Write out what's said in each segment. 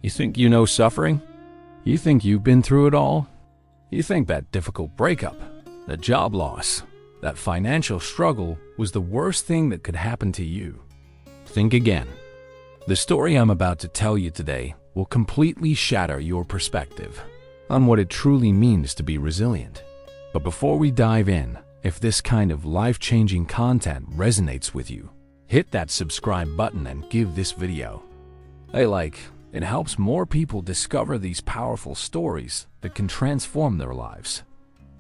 You think you know suffering? You think you've been through it all? You think that difficult breakup, that job loss, that financial struggle was the worst thing that could happen to you? Think again. The story I'm about to tell you today will completely shatter your perspective on what it truly means to be resilient. But before we dive in, if this kind of life-changing content resonates with you, hit that subscribe button and give this video a like. It helps more people discover these powerful stories that can transform their lives.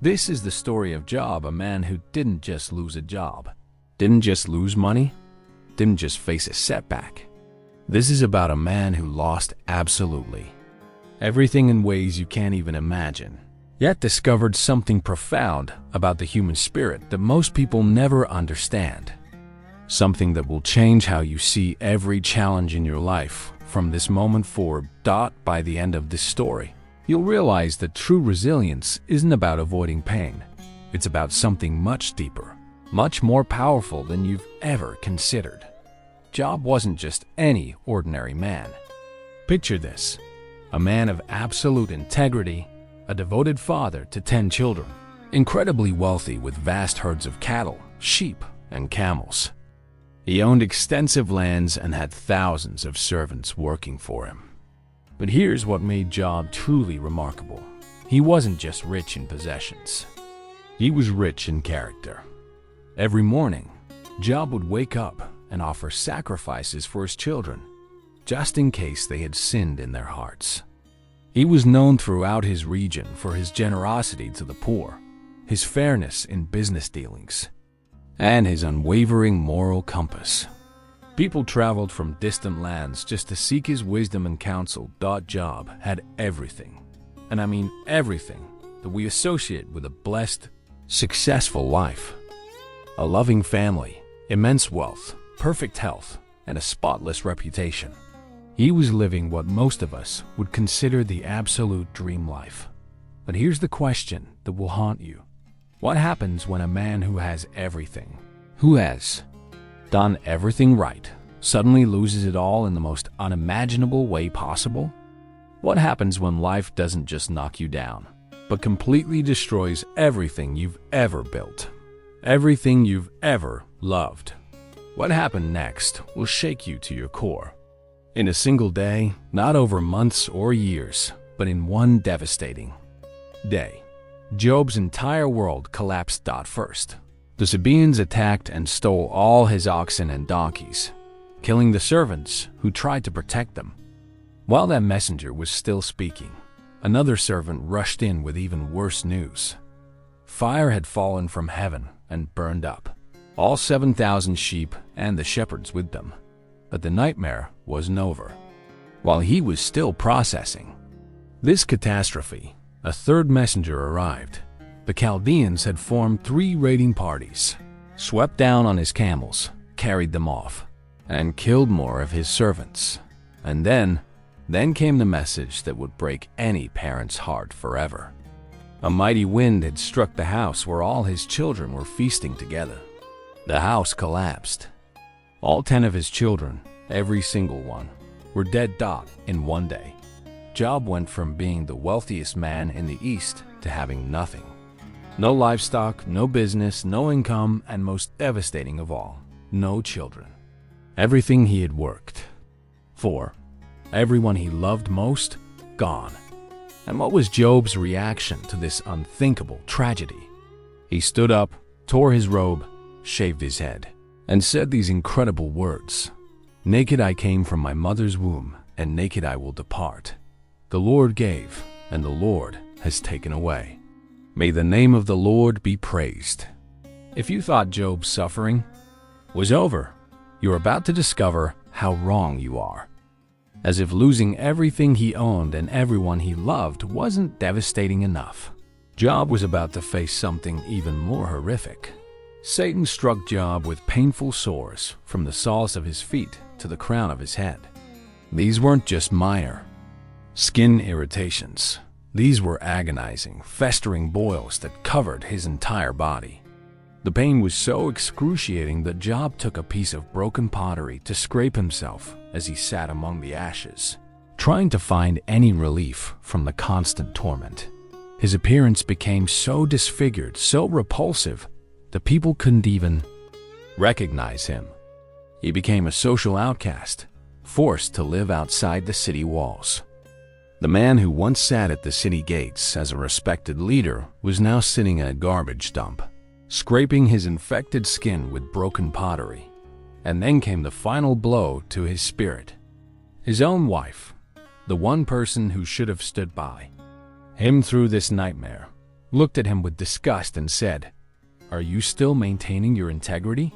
This is the story of Job, a man who didn't just lose a job, didn't just lose money, didn't just face a setback. This is about a man who lost absolutely everything in ways you can't even imagine, yet discovered something profound about the human spirit that most people never understand. Something that will change how you see every challenge in your life from this moment forward. By the end of this story, you'll realize that true resilience isn't about avoiding pain. It's about something much deeper, much more powerful than you've ever considered. Job wasn't just any ordinary man. Picture this: a man of absolute integrity, a devoted father to 10 children, incredibly wealthy with vast herds of cattle, sheep, and camels. He owned extensive lands and had thousands of servants working for him. But here's what made Job truly remarkable. He wasn't just rich in possessions. He was rich in character. Every morning, Job would wake up and offer sacrifices for his children, just in case they had sinned in their hearts. He was known throughout his region for his generosity to the poor, his fairness in business dealings, and his unwavering moral compass. People traveled from distant lands just to seek his wisdom and counsel. Job had everything, and I mean everything, that we associate with a blessed, successful life. A loving family, immense wealth, perfect health, and a spotless reputation. He was living what most of us would consider the absolute dream life. But here's the question that will haunt you. What happens when a man who has everything, who has done everything right, suddenly loses it all in the most unimaginable way possible? What happens when life doesn't just knock you down, but completely destroys everything you've ever built, everything you've ever loved? What happened next will shake you to your core. In a single day, not over months or years, but in one devastating day, Job's entire world collapsed. First, the Sabaeans attacked and stole all his oxen and donkeys, killing the servants who tried to protect them. While that messenger was still speaking, another servant rushed in with even worse news. Fire had fallen from heaven and burned up all 7,000 sheep and the shepherds with them. But the nightmare wasn't over. While he was still processing this catastrophe, a third messenger arrived. The Chaldeans had formed 3 raiding parties, swept down on his camels, carried them off, and killed more of his servants. And then came the message that would break any parent's heart forever. A mighty wind had struck the house where all his children were feasting together. The house collapsed. All 10 of his children, every single one, were dead. In one day, Job went from being the wealthiest man in the East to having nothing. No livestock, no business, no income, and most devastating of all, no children. Everything he had worked for, everyone he loved most, gone. And what was Job's reaction to this unthinkable tragedy? He stood up, tore his robe, shaved his head, and said these incredible words: "Naked I came from my mother's womb, and naked I will depart. The Lord gave, and the Lord has taken away. May the name of the Lord be praised." If you thought Job's suffering was over, you're about to discover how wrong you are. As if losing everything he owned and everyone he loved wasn't devastating enough, Job was about to face something even more horrific. Satan struck Job with painful sores from the soles of his feet to the crown of his head. These weren't just minor skin irritations. These were agonizing, festering boils that covered his entire body. The pain was so excruciating that Job took a piece of broken pottery to scrape himself as he sat among the ashes, trying to find any relief from the constant torment. His appearance became so disfigured, so repulsive, that people couldn't even recognize him. He became a social outcast, forced to live outside the city walls. The man who once sat at the city gates as a respected leader was now sitting in a garbage dump, scraping his infected skin with broken pottery. And then came the final blow to his spirit. His own wife, the one person who should have stood by him through this nightmare, looked at him with disgust and said, "Are you still maintaining your integrity?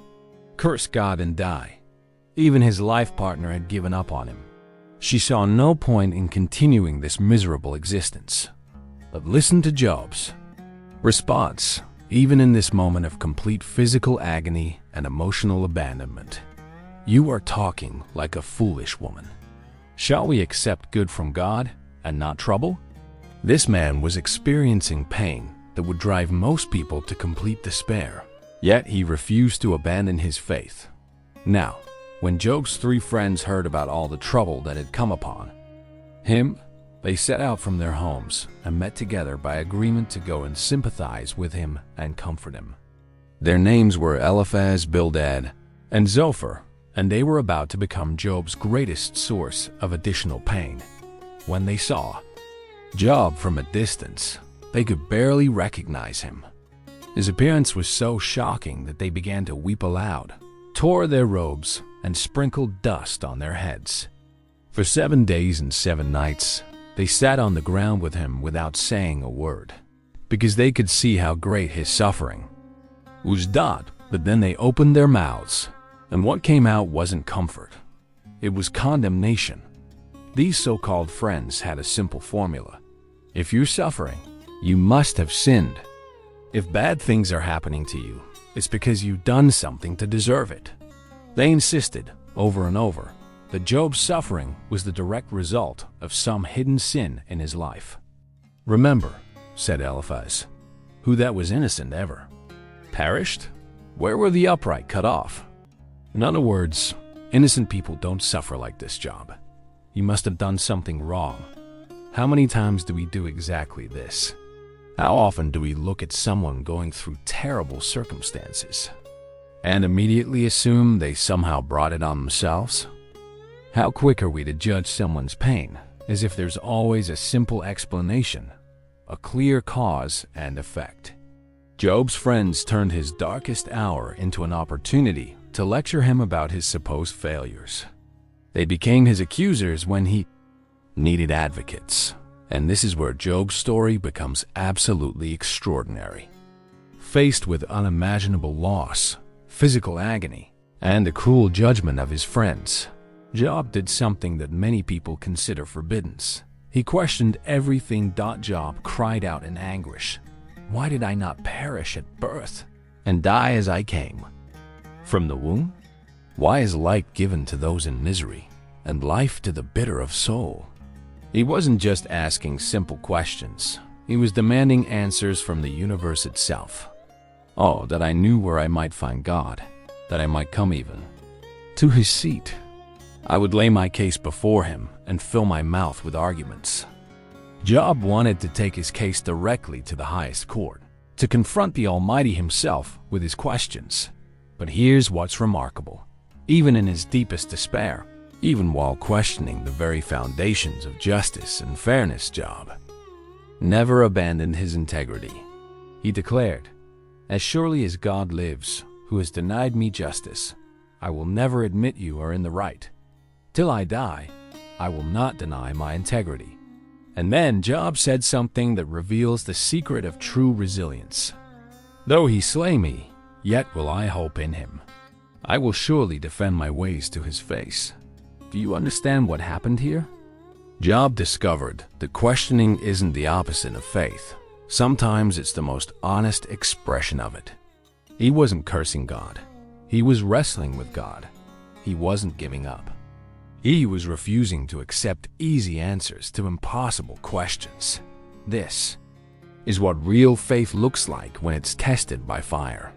Curse God and die." Even his life partner had given up on him. She saw no point in continuing this miserable existence. But listen to Job's response, even in this moment of complete physical agony and emotional abandonment. "You are talking like a foolish woman. Shall we accept good from God and not trouble?" This man was experiencing pain that would drive most people to complete despair, yet he refused to abandon his faith. Now, when Job's 3 friends heard about all the trouble that had come upon him, they set out from their homes and met together by agreement to go and sympathize with him and comfort him. Their names were Eliphaz, Bildad, and Zophar, and they were about to become Job's greatest source of additional pain. When they saw Job from a distance, they could barely recognize him. His appearance was so shocking that they began to weep aloud, tore their robes, and sprinkled dust on their heads. For 7 days and 7 nights, they sat on the ground with him without saying a word, because they could see how great his suffering was. But then they opened their mouths, and what came out wasn't comfort. It was condemnation. These so-called friends had a simple formula. If you're suffering, you must have sinned. If bad things are happening to you, it's because you've done something to deserve it. They insisted, over and over, that Job's suffering was the direct result of some hidden sin in his life. "Remember," said Eliphaz, "who that was innocent ever perished? Where were the upright cut off?" In other words, innocent people don't suffer like this, Job. You must have done something wrong. How many times do we do exactly this? How often do we look at someone going through terrible circumstances and immediately assume they somehow brought it on themselves? How quick are we to judge someone's pain, as if there's always a simple explanation, a clear cause and effect? Job's friends turned his darkest hour into an opportunity to lecture him about his supposed failures. They became his accusers when he needed advocates. And this is where Job's story becomes absolutely extraordinary. Faced with unimaginable loss, physical agony, and the cruel judgment of his friends, Job did something that many people consider forbidden. He questioned everything. Job cried out in anguish, "Why did I not perish at birth and die as I came from the womb? Why is light given to those in misery and life to the bitter of soul?" He wasn't just asking simple questions. He was demanding answers from the universe itself. "Oh, that I knew where I might find God, that I might come even to his seat. I would lay my case before him and fill my mouth with arguments." Job wanted to take his case directly to the highest court, to confront the Almighty himself with his questions. But here's what's remarkable. Even in his deepest despair, even while questioning the very foundations of justice and fairness, Job never abandoned his integrity. He declared, "As surely as God lives, who has denied me justice, I will never admit you are in the right. Till I die, I will not deny my integrity." And then Job said something that reveals the secret of true resilience. "Though he slay me, yet will I hope in him. I will surely defend my ways to his face." Do you understand what happened here? Job discovered that questioning isn't the opposite of faith. Sometimes it's the most honest expression of it. He wasn't cursing God. He was wrestling with God. He wasn't giving up. He was refusing to accept easy answers to impossible questions. This is what real faith looks like when it's tested by fire.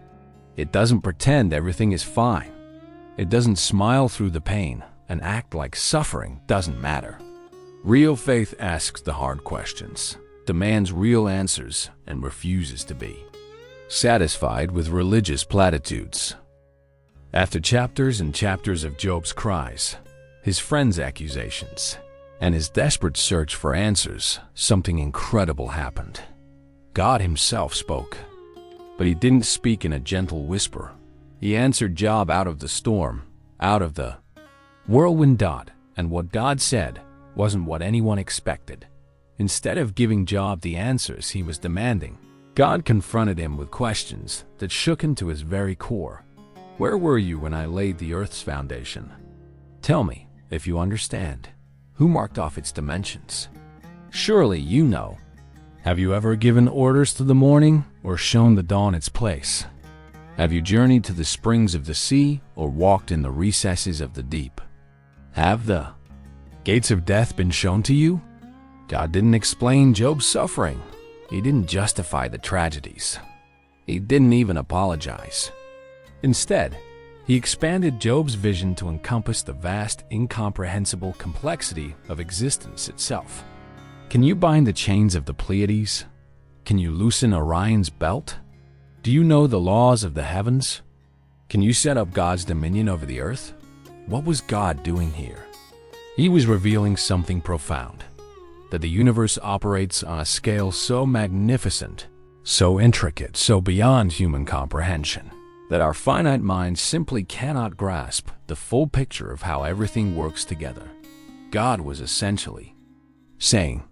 It doesn't pretend everything is fine. It doesn't smile through the pain and act like suffering doesn't matter. Real faith asks the hard questions, demands real answers, and refuses to be satisfied with religious platitudes. After chapters and chapters of Job's cries, his friends' accusations, and his desperate search for answers, something incredible happened. God himself spoke. But he didn't speak in a gentle whisper. He answered Job out of the storm, out of the whirlwind. And what God said wasn't what anyone expected. Instead of giving Job the answers he was demanding, God confronted him with questions that shook him to his very core. Where were you when I laid the earth's foundation? Tell me, if you understand, who marked off its dimensions? Surely you know. Have you ever given orders to the morning or shown the dawn its place? Have you journeyed to the springs of the sea or walked in the recesses of the deep? Have the gates of death been shown to you? God didn't explain Job's suffering. He didn't justify the tragedies. He didn't even apologize. Instead, he expanded Job's vision to encompass the vast, incomprehensible complexity of existence itself. Can you bind the chains of the Pleiades? Can you loosen Orion's belt? Do you know the laws of the heavens? Can you set up God's dominion over the earth? What was God doing here? He was revealing something profound, that the universe operates on a scale so magnificent, so intricate, so beyond human comprehension, that our finite minds simply cannot grasp the full picture of how everything works together. God was essentially saying,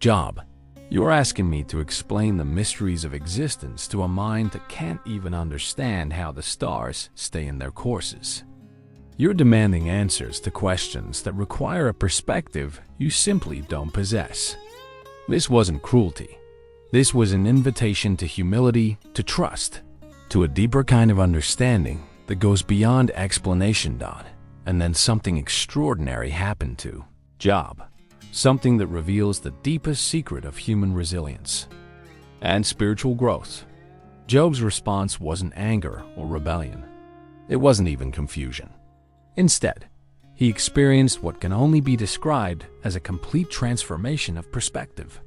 Job, you're asking me to explain the mysteries of existence to a mind that can't even understand how the stars stay in their courses. You're demanding answers to questions that require a perspective you simply don't possess. This wasn't cruelty. This was an invitation to humility, to trust, to a deeper kind of understanding that goes beyond explanation. And then something extraordinary happened to Job. Something that reveals the deepest secret of human resilience and spiritual growth. Job's response wasn't anger or rebellion. It wasn't even confusion. Instead, he experienced what can only be described as a complete transformation of perspective.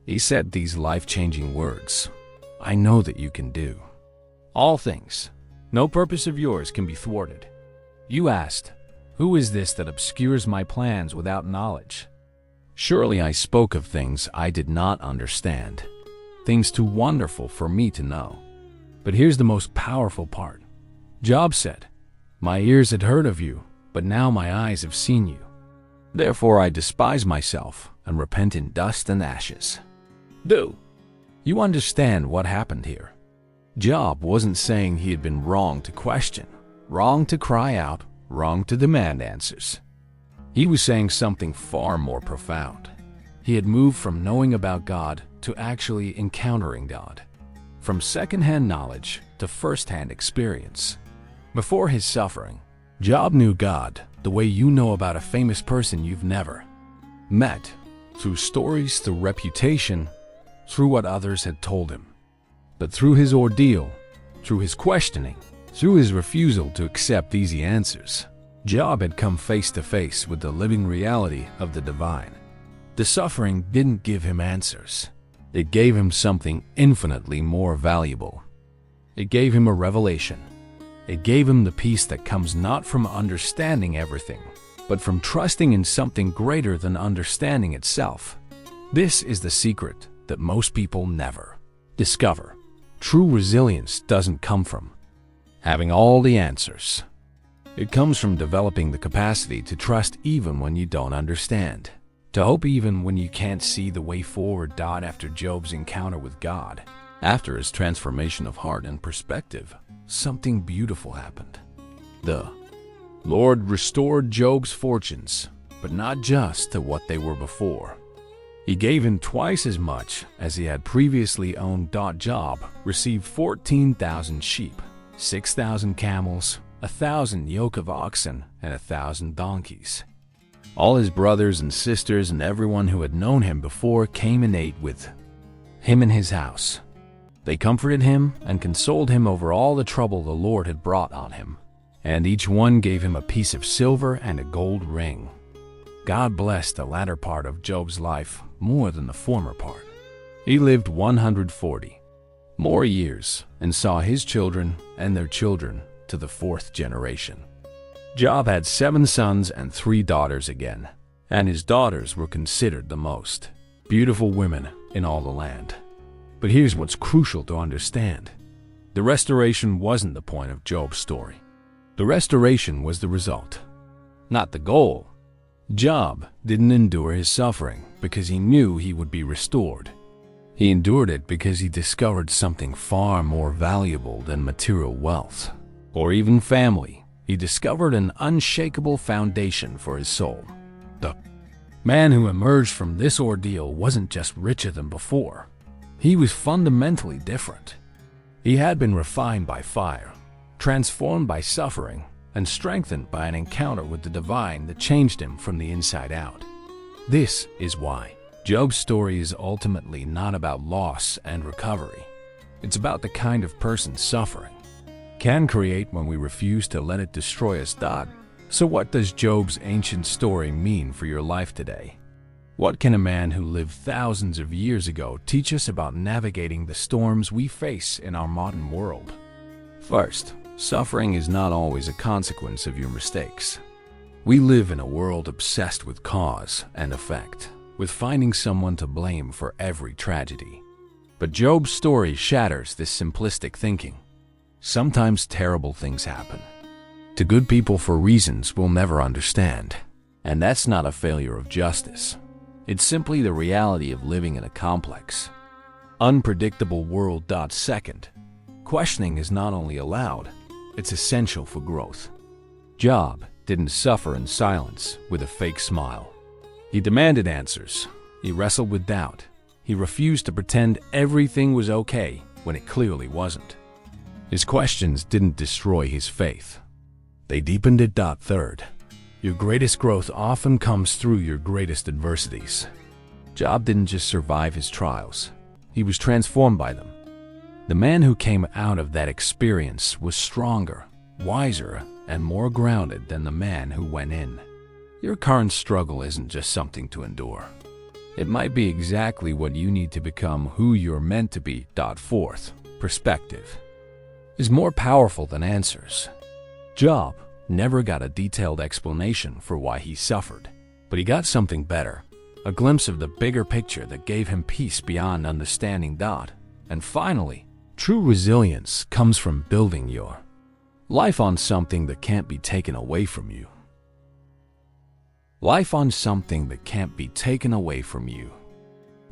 He said these life-changing words, I know that you can do all things. No purpose of yours can be thwarted. You asked, who is this that obscures my plans without knowledge? Surely I spoke of things I did not understand, things too wonderful for me to know. But here's the most powerful part. Job said, my ears had heard of you, but now my eyes have seen you. Therefore I despise myself and repent in dust and ashes. Do you understand what happened here? Job wasn't saying he had been wrong to question, wrong to cry out, wrong to demand answers. He was saying something far more profound. He had moved from knowing about God to actually encountering God, from second-hand knowledge to first-hand experience. Before his suffering, Job knew God the way you know about a famous person you've never met, through stories, through reputation, through what others had told him. But through his ordeal, through his questioning, through his refusal to accept easy answers, Job had come face to face with the living reality of the divine. The suffering didn't give him answers. It gave him something infinitely more valuable. It gave him a revelation. It gave him the peace that comes not from understanding everything, but from trusting in something greater than understanding itself. This is the secret that most people never discover. True resilience doesn't come from having all the answers. It comes from developing the capacity to trust even when you don't understand, to hope even when you can't see the way forward. After Job's encounter with God, after his transformation of heart and perspective, something beautiful happened. The Lord restored Job's fortunes, but not just to what they were before. He gave him twice as much as he had previously owned. Job received 14,000 sheep, 6,000 camels, 1,000 yoke of oxen, and 1,000 donkeys. All his brothers and sisters and everyone who had known him before came and ate with him in his house. They comforted him and consoled him over all the trouble the Lord had brought on him, and each one gave him a piece of silver and a gold ring. God blessed the latter part of Job's life more than the former part. He lived 140 more years and saw his children and their children to the fourth generation. Job had 7 sons and 3 daughters again, and his daughters were considered the most beautiful women in all the land. But here's what's crucial to understand. The restoration wasn't the point of Job's story. The restoration was the result, not the goal. Job didn't endure his suffering because he knew he would be restored. He endured it because he discovered something far more valuable than material wealth or even family. He discovered an unshakable foundation for his soul. The man who emerged from this ordeal wasn't just richer than before. He was fundamentally different. He had been refined by fire, transformed by suffering, and strengthened by an encounter with the divine that changed him from the inside out. This is why Job's story is ultimately not about loss and recovery. It's about the kind of person suffering can create when we refuse to let it destroy us. So what does Job's ancient story mean for your life today? What can a man who lived thousands of years ago teach us about navigating the storms we face in our modern world? First, suffering is not always a consequence of your mistakes. We live in a world obsessed with cause and effect, with finding someone to blame for every tragedy. But Job's story shatters this simplistic thinking. Sometimes terrible things happen to good people for reasons we'll never understand. And that's not a failure of justice. It's simply the reality of living in a complex, unpredictable world. Second, questioning is not only allowed, it's essential for growth. Job didn't suffer in silence with a fake smile. He demanded answers. He wrestled with doubt. He refused to pretend everything was okay when it clearly wasn't. His questions didn't destroy his faith. They deepened it. Third, your greatest growth often comes through your greatest adversities. Job didn't just survive his trials. He was transformed by them. The man who came out of that experience was stronger, wiser, and more grounded than the man who went in. Your current struggle isn't just something to endure. It might be exactly what you need to become who you're meant to be. Fourth, perspective is more powerful than answers. Job never got a detailed explanation for why he suffered, but he got something better, a glimpse of the bigger picture that gave him peace beyond understanding. And finally, true resilience comes from building your life on something that can't be taken away from you. Life on something that can't be taken away from you.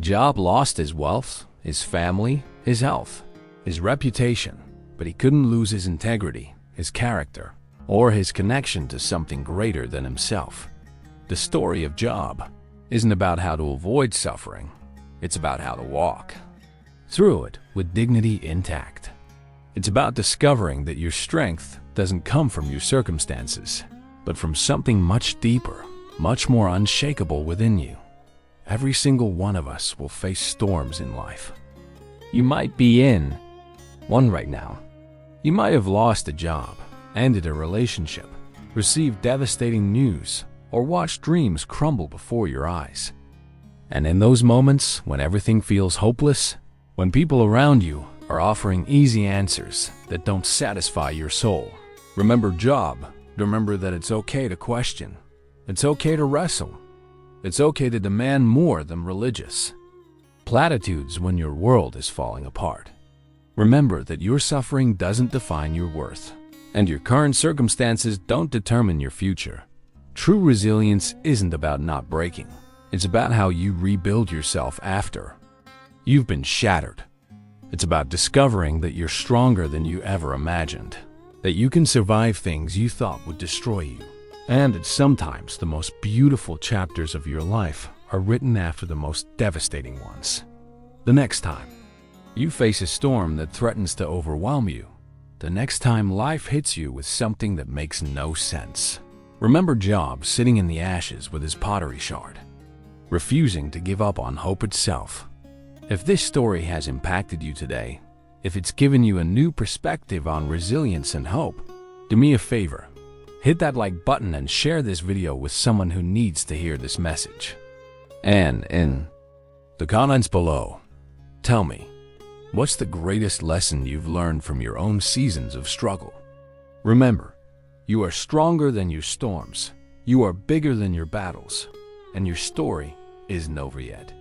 Job lost his wealth, his family, his health, his reputation, but he couldn't lose his integrity, his character, or his connection to something greater than himself. The story of Job isn't about how to avoid suffering. It's about how to walk through it with dignity intact. It's about discovering that your strength doesn't come from your circumstances, but from something much deeper, much more unshakable within you. Every single one of us will face storms in life. You might be in one right now. You might have lost a job, ended a relationship, received devastating news, or watched dreams crumble before your eyes. And in those moments when everything feels hopeless, when people around you are offering easy answers that don't satisfy your soul, remember Job. Remember that it's okay to question. It's okay to wrestle. It's okay to demand more than religious platitudes when your world is falling apart. Remember that your suffering doesn't define your worth, and your current circumstances don't determine your future. True resilience isn't about not breaking. It's about how you rebuild yourself after you've been shattered. It's about discovering that you're stronger than you ever imagined, that you can survive things you thought would destroy you, and that sometimes the most beautiful chapters of your life are written after the most devastating ones. The next time you face a storm that threatens to overwhelm you, the next time life hits you with something that makes no sense, remember Job sitting in the ashes with his pottery shard, refusing to give up on hope itself. If this story has impacted you today, if it's given you a new perspective on resilience and hope, do me a favor. Hit that like button and share this video with someone who needs to hear this message. And in the comments below, tell me, what's the greatest lesson you've learned from your own seasons of struggle? Remember, you are stronger than your storms, you are bigger than your battles, and your story isn't over yet.